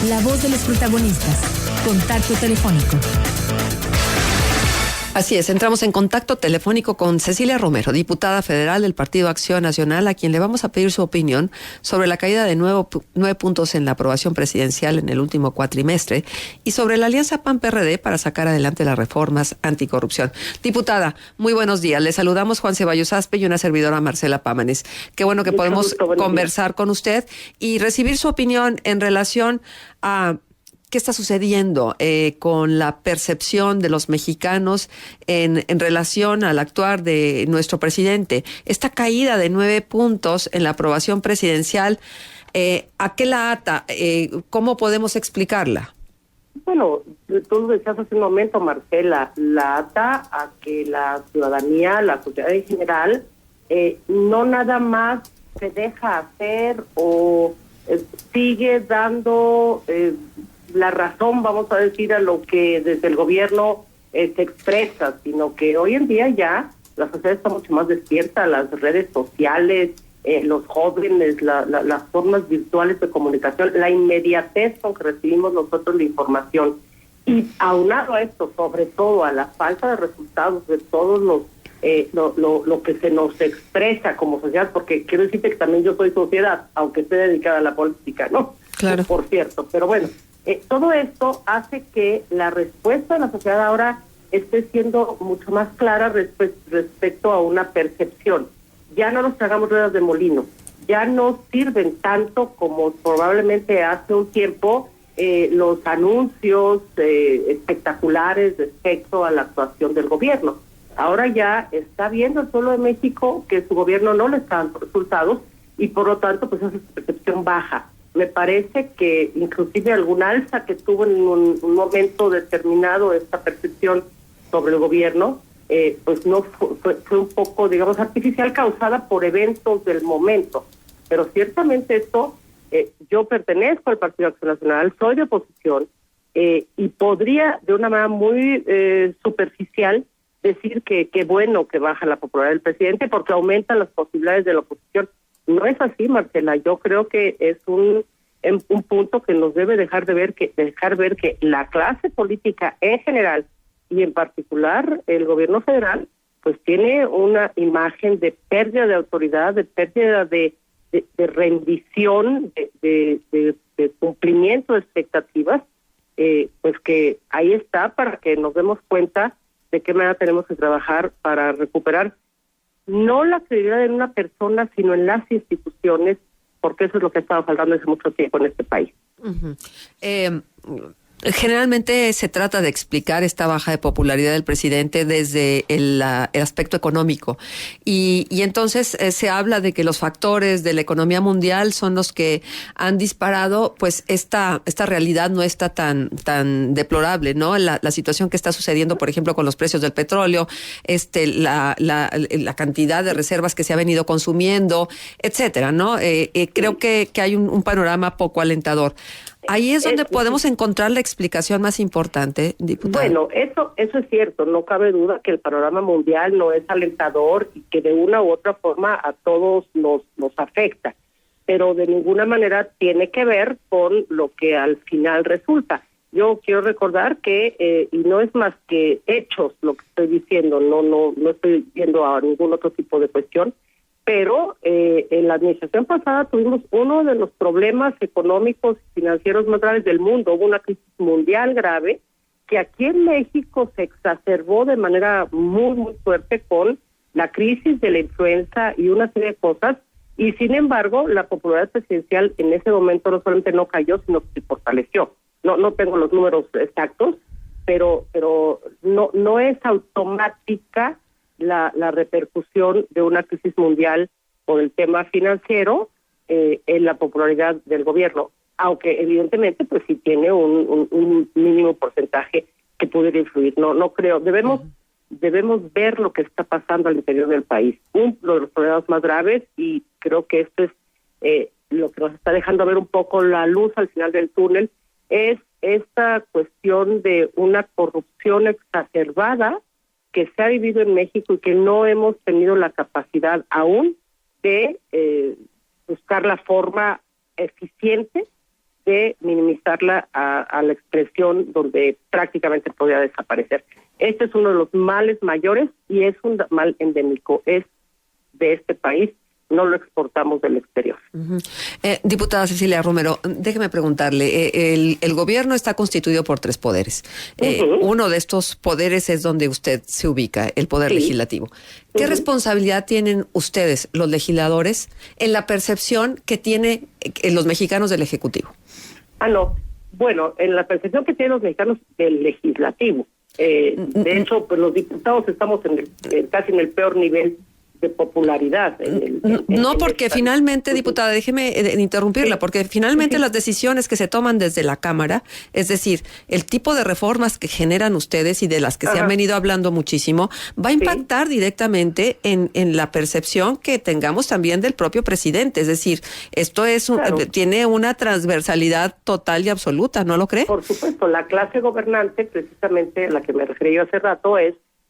La voz de los protagonistas. Contacto telefónico. Así es, entramos en contacto telefónico con Cecilia Romero, diputada federal del Partido Acción Nacional, a quien le vamos a pedir su opinión sobre la caída de 9 puntos en la aprobación presidencial en el último cuatrimestre y sobre la alianza PAN-PRD para sacar adelante las reformas anticorrupción. Diputada, muy buenos días. Le saludamos Juan Ceballos Aspe y una servidora Marcela Pámanes. Qué bueno que podemos conversar con usted y recibir su opinión en relación a ¿qué está sucediendo con la percepción de los mexicanos en relación al actuar de nuestro presidente? Esta caída de 9 puntos en la aprobación presidencial, ¿a qué la ata? ¿Cómo podemos explicarla? Bueno, tú lo decías hace un momento, Marcela, la ata a que la ciudadanía, la sociedad en general, no nada más se deja hacer o sigue dando la razón, vamos a decir, a lo que desde el gobierno se expresa, sino que hoy en día ya la sociedad está mucho más despierta, las redes sociales, los jóvenes, las formas virtuales de comunicación, la inmediatez con que recibimos nosotros la información. Y aunado a esto, sobre todo a la falta de resultados de todos lo que se nos expresa como sociedad, porque quiero decirte que también yo soy sociedad, aunque esté dedicada a la política, ¿no? Claro. Por cierto, pero bueno, todo esto hace que la respuesta de la sociedad ahora esté siendo mucho más clara respecto a una percepción. Ya no nos tragamos ruedas de molino, ya no sirven tanto como probablemente hace un tiempo los anuncios espectaculares respecto a la actuación del gobierno. Ahora ya está viendo el pueblo de México que su gobierno no le está dando resultados y por lo tanto pues esa percepción baja. Me parece que inclusive algún alza que tuvo en un momento determinado esta percepción sobre el gobierno, pues no fue un poco, digamos, artificial, causada por eventos del momento. Pero ciertamente esto, yo pertenezco al Partido Acción Nacional, soy de oposición, y podría de una manera muy superficial decir que qué bueno que baja la popularidad del presidente porque aumenta las posibilidades de la oposición. No es así, Marcela. Yo creo que es un punto que nos debe dejar ver que la clase política en general y en particular el gobierno federal pues tiene una imagen de pérdida de autoridad, de pérdida de rendición, de cumplimiento de expectativas, pues que ahí está para que nos demos cuenta de qué manera tenemos que trabajar para recuperar no la credibilidad en una persona, sino en las instituciones, porque eso es lo que ha estado faltando hace mucho tiempo en este país. Uh-huh. Generalmente se trata de explicar esta baja de popularidad del presidente desde el aspecto económico y entonces se habla de que los factores de la economía mundial son los que han disparado pues esta realidad no está tan deplorable, ¿no? La situación que está sucediendo, por ejemplo, con los precios del petróleo, la cantidad de reservas que se ha venido consumiendo, etcétera, ¿no? Creo que hay un panorama poco alentador. Ahí es donde podemos encontrar la explicación más importante, diputada. Bueno, eso es cierto, no cabe duda que el panorama mundial no es alentador y que de una u otra forma a todos nos afecta, pero de ninguna manera tiene que ver con lo que al final resulta. Yo quiero recordar que, y no es más que hechos lo que estoy diciendo, no estoy yendo a ningún otro tipo de cuestión, pero en la administración pasada tuvimos uno de los problemas económicos y financieros más graves del mundo. Hubo una crisis mundial grave que aquí en México se exacerbó de manera muy, muy fuerte con la crisis de la influenza y una serie de cosas, y sin embargo la popularidad presidencial en ese momento no solamente no cayó, sino que se fortaleció. No tengo los números exactos, pero no es automática la repercusión de una crisis mundial por el tema financiero en la popularidad del gobierno, aunque evidentemente pues sí tiene un mínimo porcentaje que pudiera influir. No creo. Debemos ver lo que está pasando al interior del país. Uno de los problemas más graves, y creo que esto es lo que nos está dejando ver un poco la luz al final del túnel, es esta cuestión de una corrupción exacerbada que se ha vivido en México y que no hemos tenido la capacidad aún de buscar la forma eficiente de minimizarla a la expresión donde prácticamente podía desaparecer. Este es uno de los males mayores y es un mal endémico, es de este país, no lo exportamos del exterior. Diputada Cecilia Romero, déjeme preguntarle, el gobierno está constituido por 3 poderes. Uno de estos poderes es donde usted se ubica, el poder legislativo. ¿Qué responsabilidad tienen ustedes, los legisladores, en la percepción que tienen los mexicanos del Ejecutivo? No. Bueno, en la percepción que tienen los mexicanos del legislativo. De hecho, pues los diputados estamos casi en el peor nivel de popularidad. Porque finalmente, diputada, déjeme interrumpirla, porque finalmente las decisiones que se toman desde la Cámara, es decir, el tipo de reformas que generan ustedes y de las que se han venido hablando muchísimo, va a impactar directamente en la percepción que tengamos también del propio presidente. Es decir, esto es tiene una transversalidad total y absoluta, ¿no lo cree? Por supuesto, la clase gobernante, precisamente a la que me referí yo hace rato,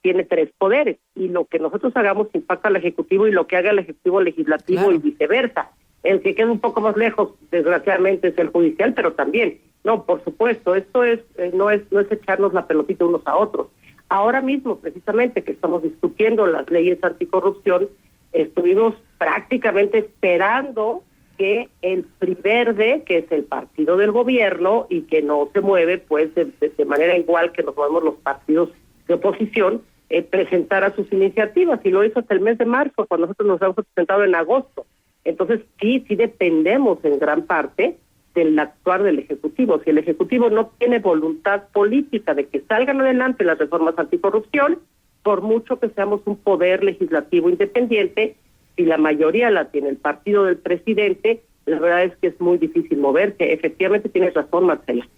tiene 3 poderes, y lo que nosotros hagamos impacta al Ejecutivo y lo que haga el Ejecutivo legislativo y viceversa. El que queda un poco más lejos, desgraciadamente, es el judicial, pero también, por supuesto, esto no es echarnos la pelotita unos a otros. Ahora mismo, precisamente, que estamos discutiendo las leyes anticorrupción, estuvimos prácticamente esperando que el PRI Verde, que es el partido del gobierno y que no se mueve, pues, de manera igual que nos movemos los partidos de oposición, presentara sus iniciativas, y lo hizo hasta el mes de marzo, cuando nosotros nos hemos presentado en agosto. Entonces, sí dependemos en gran parte del actuar del Ejecutivo. Si el Ejecutivo no tiene voluntad política de que salgan adelante las reformas anticorrupción, por mucho que seamos un poder legislativo independiente, si la mayoría la tiene el partido del presidente, la verdad es que es muy difícil moverse. Efectivamente, tienes razón, Marcela.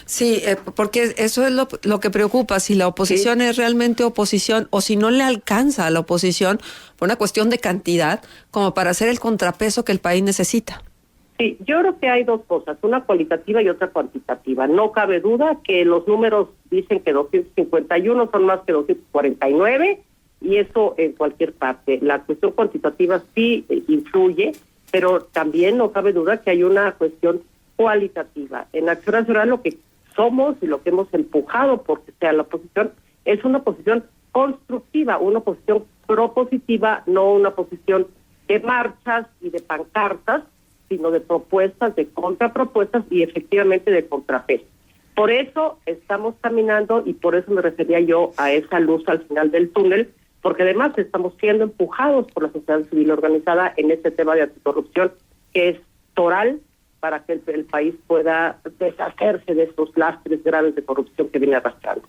Sí, porque eso es lo que preocupa, si la oposición es realmente oposición o si no le alcanza a la oposición por una cuestión de cantidad como para hacer el contrapeso que el país necesita. Sí, yo creo que hay 2 cosas, una cualitativa y otra cuantitativa. No cabe duda que los números dicen que 251 son más que 249, y eso en cualquier parte. La cuestión cuantitativa sí influye, pero también no cabe duda que hay una cuestión cualitativa. En Acción Nacional lo que somos y lo que hemos empujado porque sea la oposición es una oposición constructiva, una oposición propositiva, no una oposición de marchas y de pancartas, sino de propuestas, de contrapropuestas y efectivamente de contrapeso. Por eso estamos caminando y por eso me refería yo a esa luz al final del túnel, porque además estamos siendo empujados por la sociedad civil organizada en este tema de anticorrupción que es toral para que el país pueda deshacerse de estos lastres graves de corrupción que viene arrastrando.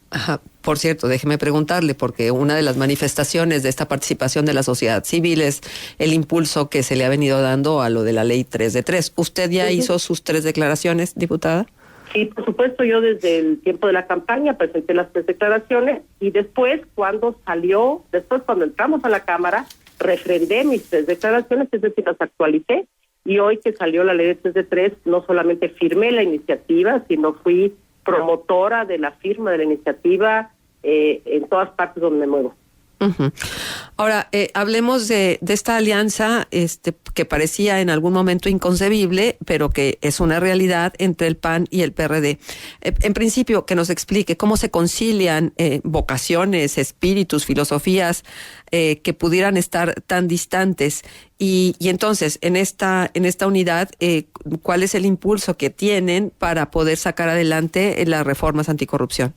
Por cierto, déjeme preguntarle, porque una de las manifestaciones de esta participación de la sociedad civil es el impulso que se le ha venido dando a lo de la ley 3 de 3. ¿Usted ya hizo sus 3 declaraciones, diputada? Sí, por supuesto, yo desde el tiempo de la campaña presenté las 3 declaraciones y después cuando entramos a la Cámara, refrendé mis 3 declaraciones, es decir, las actualicé. Y hoy que salió la ley de 3 de 3, no solamente firmé la iniciativa, sino fui promotora de la firma de la iniciativa en todas partes donde me muevo. Ahora, hablemos de esta alianza que parecía en algún momento inconcebible, pero que es una realidad entre el PAN y el PRD. En principio, que nos explique cómo se concilian vocaciones, espíritus, filosofías que pudieran estar tan distantes. Y entonces, en esta unidad, ¿cuál es el impulso que tienen para poder sacar adelante las reformas anticorrupción?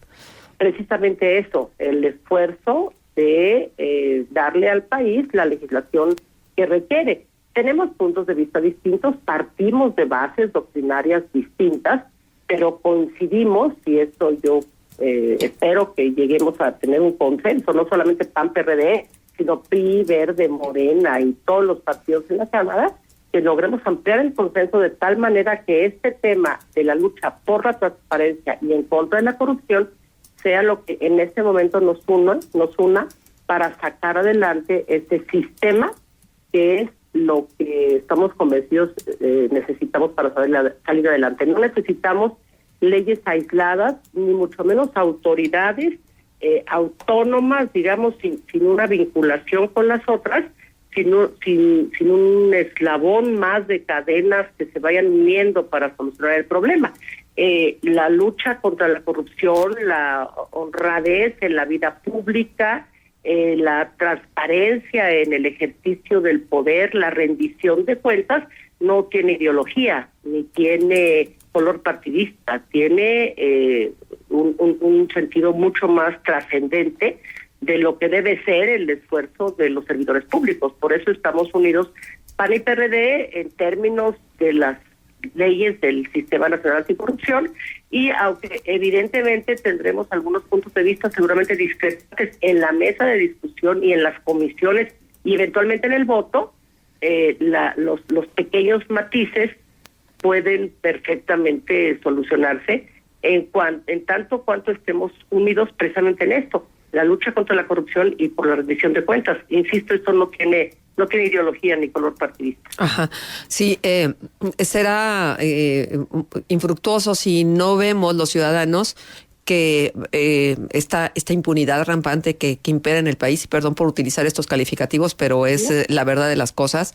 Precisamente eso, el esfuerzo de darle al país la legislación que requiere. Tenemos puntos de vista distintos, partimos de bases doctrinarias distintas, pero coincidimos, y esto yo espero que lleguemos a tener un consenso, no solamente PAN-PRD, sino PRI, Verde, Morena y todos los partidos en la Cámara, que logremos ampliar el consenso de tal manera que este tema de la lucha por la transparencia y en contra de la corrupción sea lo que en este momento nos una para sacar adelante este sistema que es lo que estamos convencidos necesitamos para salir adelante. No necesitamos leyes aisladas, ni mucho menos autoridades autónomas, digamos, sin una vinculación con las otras, sin un eslabón más de cadenas que se vayan uniendo para solucionar el problema. La lucha contra la corrupción, la honradez en la vida pública, la transparencia en el ejercicio del poder, la rendición de cuentas, no tiene ideología, ni tiene color partidista, tiene un sentido mucho más trascendente de lo que debe ser el esfuerzo de los servidores públicos. Por eso estamos unidos, PAN y PRD, en términos de las leyes del Sistema Nacional Anticorrupción, y aunque evidentemente tendremos algunos puntos de vista seguramente discrepantes en la mesa de discusión y en las comisiones y eventualmente en el voto, los pequeños matices pueden perfectamente solucionarse en tanto cuanto estemos unidos precisamente en esto, la lucha contra la corrupción y por la rendición de cuentas. Insisto, esto no tiene ideología ni color partidista. Ajá, sí, será infructuoso si no vemos los ciudadanos que esta impunidad rampante que impera en el país, perdón por utilizar estos calificativos, pero es la verdad de las cosas,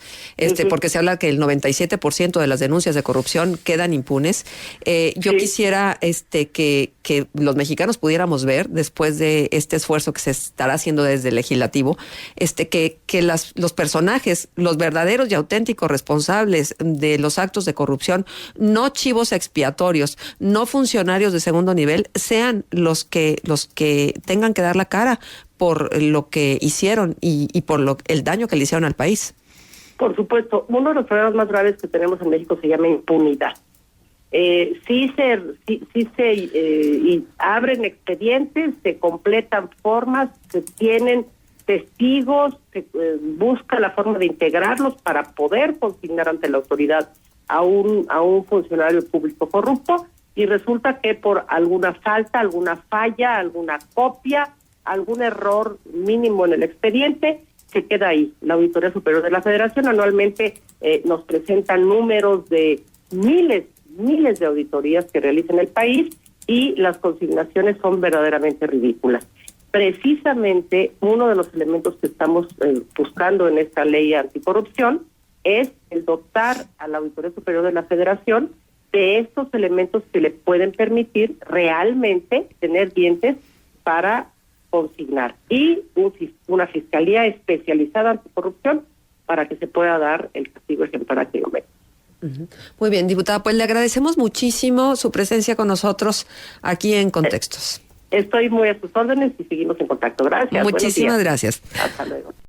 porque se habla que el 97% de las denuncias de corrupción quedan impunes. Yo quisiera que los mexicanos pudiéramos ver, después de este esfuerzo que se estará haciendo desde el legislativo, que los personajes, los verdaderos y auténticos responsables de los actos de corrupción, no chivos expiatorios, no funcionarios de segundo nivel, sean los que tengan que dar la cara por lo que hicieron y por el daño que le hicieron al país. Por supuesto, uno de los problemas más graves que tenemos en México se llama impunidad. Sí se abren expedientes, se completan formas, se tienen testigos, se busca la forma de integrarlos para poder consignar ante la autoridad a un funcionario público corrupto, y resulta que por alguna falta, alguna falla, alguna copia, algún error mínimo en el expediente, se queda ahí. La Auditoría Superior de la Federación anualmente nos presenta números de miles de auditorías que realiza en el país, y las consignaciones son verdaderamente ridículas. Precisamente uno de los elementos que estamos buscando en esta ley anticorrupción es el dotar a la Auditoría Superior de la Federación de estos elementos que le pueden permitir realmente tener dientes para consignar, y una fiscalía especializada anticorrupción para que se pueda dar el castigo ejemplar a quien lo merece. Muy bien, diputada, pues le agradecemos muchísimo su presencia con nosotros aquí en Contextos. Estoy muy a sus órdenes y seguimos en contacto. Gracias. Muchísimas gracias. Hasta luego.